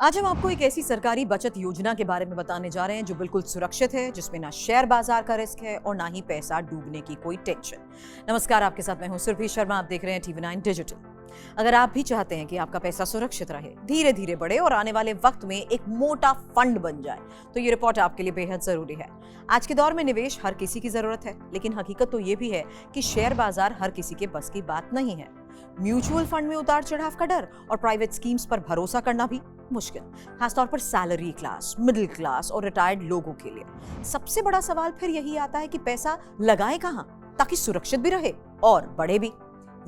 आज हम आपको एक ऐसी सरकारी बचत योजना के बारे में बताने जा रहे हैं जो बिल्कुल सुरक्षित है, जिसमें ना शेयर बाजार का रिस्क है और ना ही पैसा डूबने की कोई टेंशन। नमस्कार, आपके साथ मैं हूं सुरभि शर्मा। आप देख रहे हैं TV9 डिजिटल। अगर आप भी चाहते हैं कि आपका पैसा सुरक्षित रहे, धीरे धीरे बढ़े और आने वाले वक्त में एक मोटा फंड बन जाए, तो ये रिपोर्ट आपके लिए बेहद जरूरी है। आज के दौर में निवेश हर किसी की जरूरत है, लेकिन हकीकत तो ये भी है कि शेयर बाजार हर किसी के बस की बात नहीं है। म्यूचुअल फंड में उतार चढ़ाव का डर और प्राइवेट स्कीम्स पर भरोसा करना भी मुश्किल, खासतौर पर सैलरी क्लास, मिडिल क्लास और रिटायर्ड लोगों के लिए। सबसे बड़ा सवाल फिर यही आता है कि पैसा लगाएं कहां ताकि सुरक्षित भी रहे और बढ़े भी।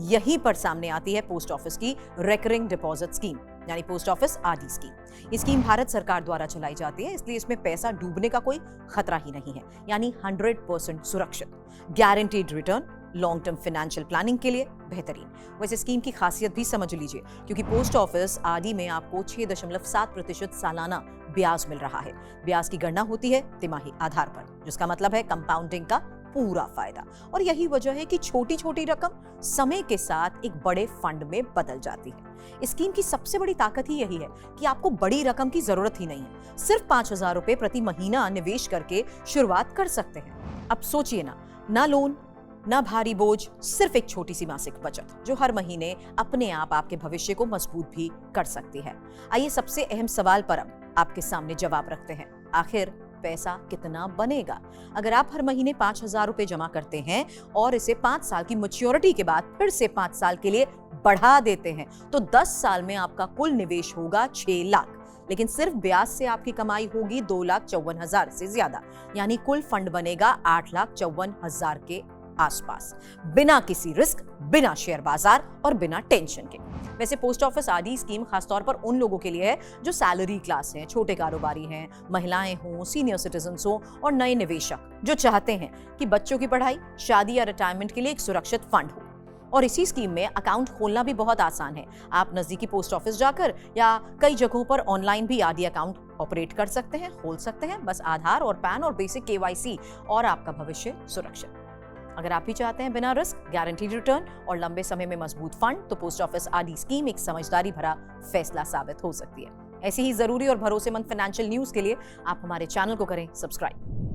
यहीं पर सामने आती है पोस्ट ऑफिस की रिकरिंग डिपॉजिट स्कीम, यानी पोस्ट ऑफिस RD स्कीम। ये स्कीम भारत सरकार द्वारा चलाई जाती है, इसलिए इसमें पैसा डूबने का कोई खतरा ही नहीं है, यानी 100% सुरक्षित। Guaranteed return, long term financial planning के लिए बेहतरीन। वैसे स्कीम की खासियत भी समझ लीजिए, क्योंकि पोस्ट ऑफिस RD में आपको 6.7% सालाना ब्याज मिल रहा है। ब्याज की गणना होती है तिमाही आधार पर, जिसका मतलब है कंपाउंडिंग का पूरा फायदा। और यही वजह है कि छोटी छोटी रकम समय के साथ एक बड़े फंड में बदल जाती है। इस स्कीम की सबसे बड़ी ताकत ही यही है कि आपको बड़ी रकम की जरूरत ही नहीं है। सिर्फ 5,000 रुपए प्रति महीना निवेश करके शुरुआत कर सकते हैं। अब सोचिए ना लोन, ना भारी बोझ, सिर्फ एक छोटी सी मासिक बचत जो हर महीने अपने आप आपके भविष्य को मजबूत भी कर सकती है। आइए सबसे अहम सवाल पर अब आपके सामने जवाब रखते हैं। आखिर पैसा कितना बनेगा? अगर आप हर महीने 5,000 रुपए जमा करते हैं और इसे 5 साल की मैच्योरिटी के बाद फिर से 5 साल के लिए बढ़ा देते हैं, तो 10 साल में आपका कुल निवेश होगा 6 लाख। लेकिन सिर्फ ब्याज से आपकी कमाई होगी 2,54,000 से ज्यादा, यानी कुल फंड बनेगा 8,54,000 के आसपास, बिना किसी रिस्क, बिना शेयर बाजार और बिना टेंशन के। वैसे पोस्ट ऑफिस RD स्कीम खासतौर पर उन लोगों के लिए है जो सैलरी क्लास हैं, छोटे कारोबारी हैं, महिलाएं हों, सीनियर सिटीजन्स हों और नए निवेशक जो चाहते हैं कि बच्चों की पढ़ाई, शादी या रिटायरमेंट के लिए एक सुरक्षित फंड हो। और इसी स्कीम में अकाउंट खोलना भी बहुत आसान है। आप नजदीकी पोस्ट ऑफिस जाकर या कई जगहों पर ऑनलाइन भी RD अकाउंट ऑपरेट कर सकते हैं, खोल सकते हैं। बस आधार और पैन और बेसिक KYC और आपका भविष्य सुरक्षित। अगर आप भी चाहते हैं बिना रिस्क, गारंटीड रिटर्न और लंबे समय में मजबूत फंड, तो पोस्ट ऑफिस RD स्कीम एक समझदारी भरा फैसला साबित हो सकती है। ऐसी ही जरूरी और भरोसेमंद फाइनेंशियल न्यूज के लिए आप हमारे चैनल को करें सब्सक्राइब।